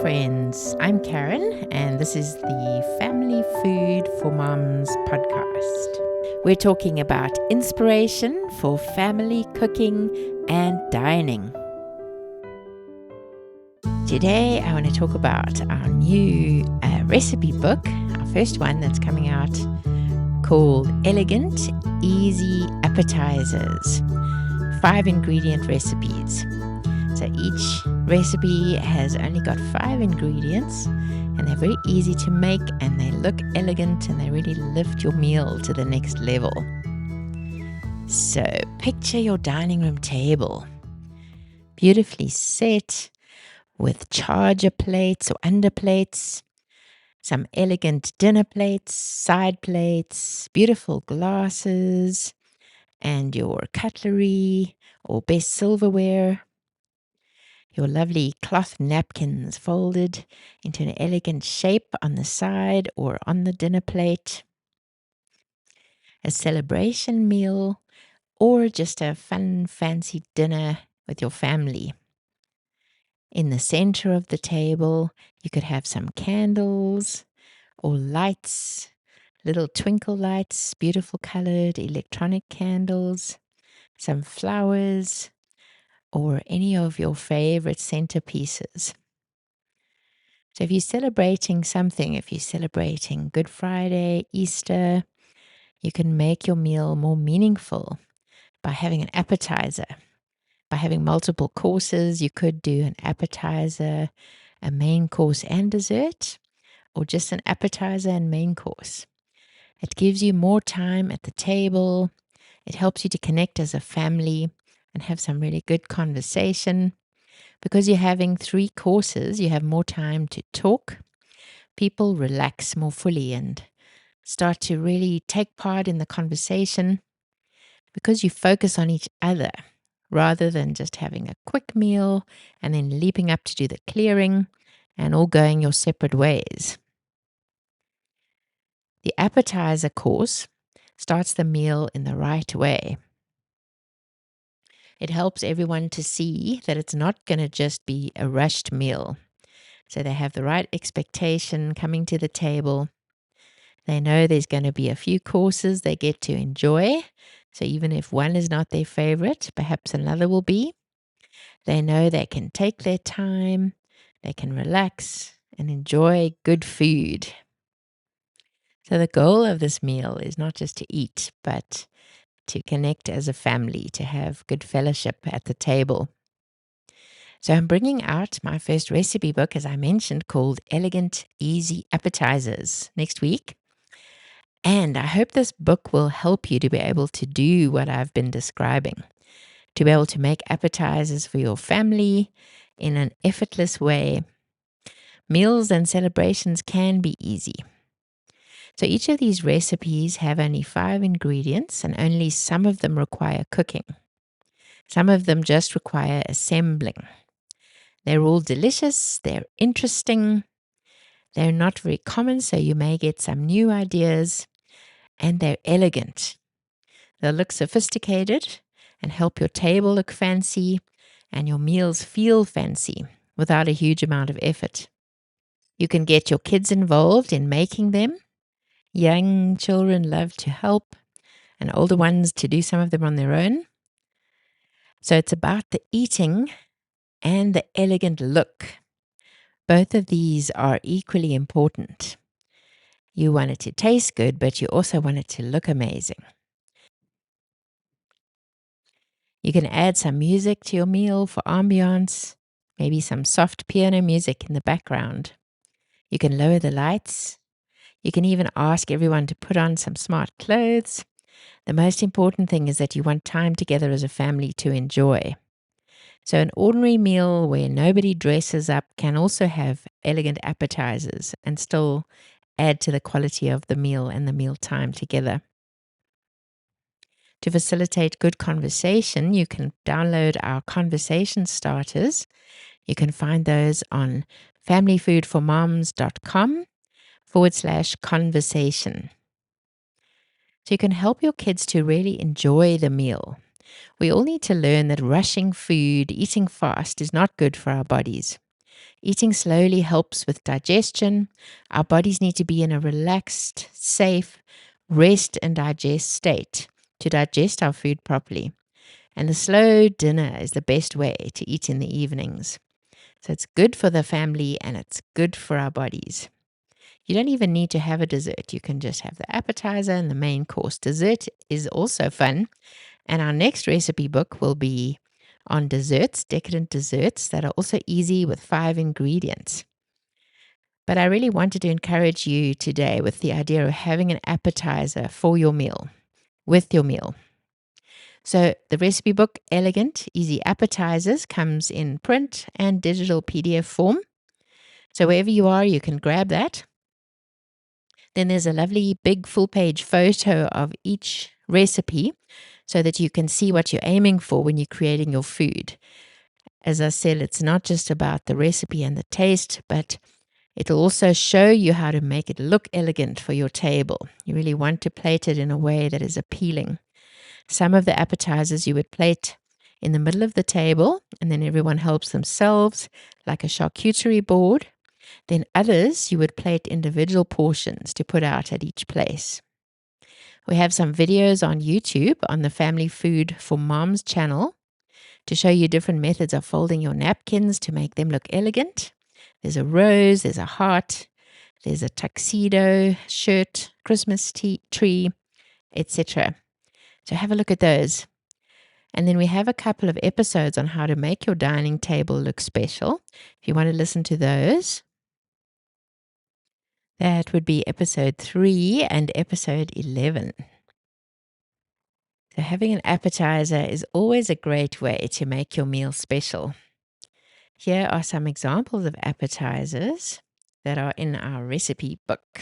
friends. I'm Karen, and this is the Family Food for Moms podcast. We're talking about inspiration for family cooking and dining. Today, I want to talk about our new recipe book, our first one that's coming out, called Elegant Easy Appetizers. 5 ingredient recipes. So each recipe has only got 5 ingredients, and they're very easy to make, and they look elegant, and they really lift your meal to the next level. So picture your dining room table, beautifully set with charger plates or underplates, some elegant dinner plates, side plates, beautiful glasses, and your cutlery or best silverware. Your lovely cloth napkins folded into an elegant shape on the side or on the dinner plate. A celebration meal or just a fun, fancy dinner with your family. In the center of the table, you could have some candles or lights, little twinkle lights, beautiful colored electronic candles, some flowers, or any of your favorite centerpieces. So if you're celebrating something, if you're celebrating Good Friday, Easter, you can make your meal more meaningful by having an appetizer. By having multiple courses, you could do an appetizer, a main course and dessert, or just an appetizer and main course. It gives you more time at the table. It helps you to connect as a family and have some really good conversation. Because you're having 3 courses, you have more time to talk. People relax more fully and start to really take part in the conversation because you focus on each other rather than just having a quick meal and then leaping up to do the clearing and all going your separate ways. The appetizer course starts the meal in the right way. It helps everyone to see that it's not going to just be a rushed meal. So they have the right expectation coming to the table. They know there's going to be a few courses they get to enjoy. So even if one is not their favorite, perhaps another will be. They know they can take their time, they can relax and enjoy good food. So the goal of this meal is not just to eat, but to connect as a family, to have good fellowship at the table. So I'm bringing out my first recipe book, as I mentioned, called Elegant Easy Appetizers next week. And I hope this book will help you to be able to do what I've been describing, to be able to make appetizers for your family in an effortless way. Meals and celebrations can be easy. So each of these recipes have only 5 ingredients, and only some of them require cooking. Some of them just require assembling. They're all delicious, they're interesting, they're not very common, so you may get some new ideas, and they're elegant. They'll look sophisticated and help your table look fancy and your meals feel fancy without a huge amount of effort. You can get your kids involved in making them. Young children love to help, and older ones to do some of them on their own. So it's about the eating and the elegant look. Both of these are equally important. You want it to taste good, but you also want it to look amazing. You can add some music to your meal for ambiance, maybe some soft piano music in the background. You can lower the lights. You can even ask everyone to put on some smart clothes. The most important thing is that you want time together as a family to enjoy. So an ordinary meal where nobody dresses up can also have elegant appetizers and still add to the quality of the meal and the meal time together. To facilitate good conversation, you can download our conversation starters. You can find those on familyfoodformoms.com/conversation. So you can help your kids to really enjoy the meal. We all need to learn that rushing food, eating fast is not good for our bodies. Eating slowly helps with digestion. Our bodies need to be in a relaxed, safe, rest and digest state to digest our food properly. And a slow dinner is the best way to eat in the evenings. So it's good for the family and it's good for our bodies. You don't even need to have a dessert. You can just have the appetizer and the main course. Dessert is also fun. And our next recipe book will be on desserts, decadent desserts that are also easy with 5 ingredients. But I really wanted to encourage you today with the idea of having an appetizer for your meal, with your meal. So the recipe book, Elegant Easy Appetizers, comes in print and digital PDF form. So wherever you are, you can grab that. Then there's a lovely big full-page photo of each recipe so that you can see what you're aiming for when you're creating your food. As I said, it's not just about the recipe and the taste, but it'll also show you how to make it look elegant for your table. You really want to plate it in a way that is appealing. Some of the appetizers you would plate in the middle of the table, and then everyone helps themselves, like a charcuterie board. Then others you would plate individual portions to put out at each place. We have some videos on YouTube on the Family Food for Moms channel to show you different methods of folding your napkins to make them look elegant. There's a rose, there's a heart, there's a tuxedo, shirt, Christmas tree, etc. So have a look at those. And then we have a couple of episodes on how to make your dining table look special. If you want to listen to those, that would be episode 3 and episode 11. So having an appetizer is always a great way to make your meal special. Here are some examples of appetizers that are in our recipe book.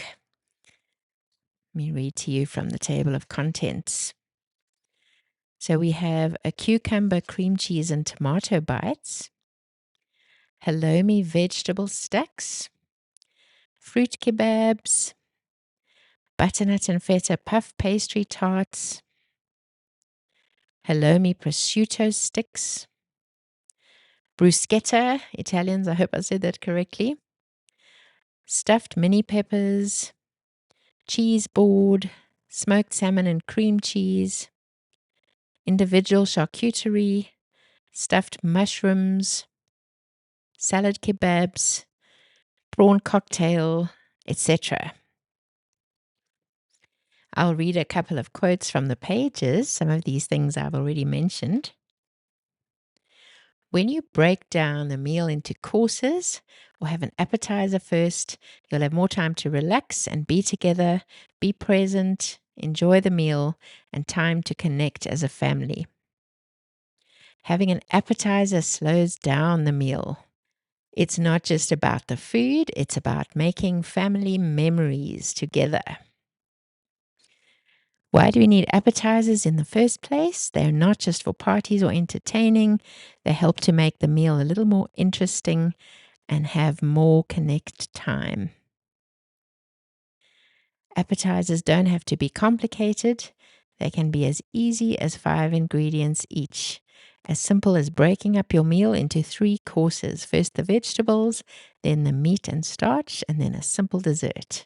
Let me read to you from the table of contents. So we have a cucumber, cream cheese, and tomato bites, halloumi vegetable stacks, fruit kebabs, butternut and feta puff pastry tarts, halloumi prosciutto sticks, bruschetta, Italians, I hope I said that correctly, stuffed mini peppers, cheese board, smoked salmon and cream cheese, individual charcuterie, stuffed mushrooms, salad kebabs, prawn cocktail, etc. I'll read a couple of quotes from the pages. Some of these things I've already mentioned. When you break down the meal into courses or have an appetizer first, you'll have more time to relax and be together, be present, enjoy the meal, and time to connect as a family. Having an appetizer slows down the meal. It's not just about the food, it's about making family memories together. Why do we need appetizers in the first place? They're not just for parties or entertaining. They help to make the meal a little more interesting and have more connect time. Appetizers don't have to be complicated. They can be as easy as 5 ingredients each. As simple as breaking up your meal into 3 courses. First the vegetables, then the meat and starch, and then a simple dessert.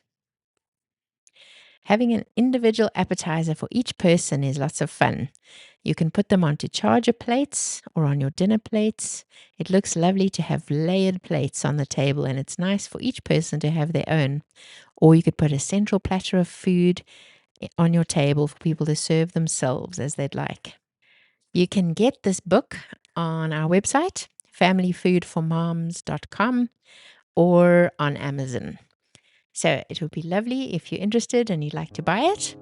Having an individual appetizer for each person is lots of fun. You can put them onto charger plates or on your dinner plates. It looks lovely to have layered plates on the table, and it's nice for each person to have their own. Or you could put a central platter of food on your table for people to serve themselves as they'd like. You can get this book on our website, familyfoodformoms.com, or on Amazon. So it would be lovely if you're interested and you'd like to buy it.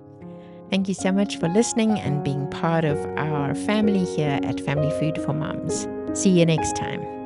Thank you so much for listening and being part of our family here at Family Food for Moms. See you next time.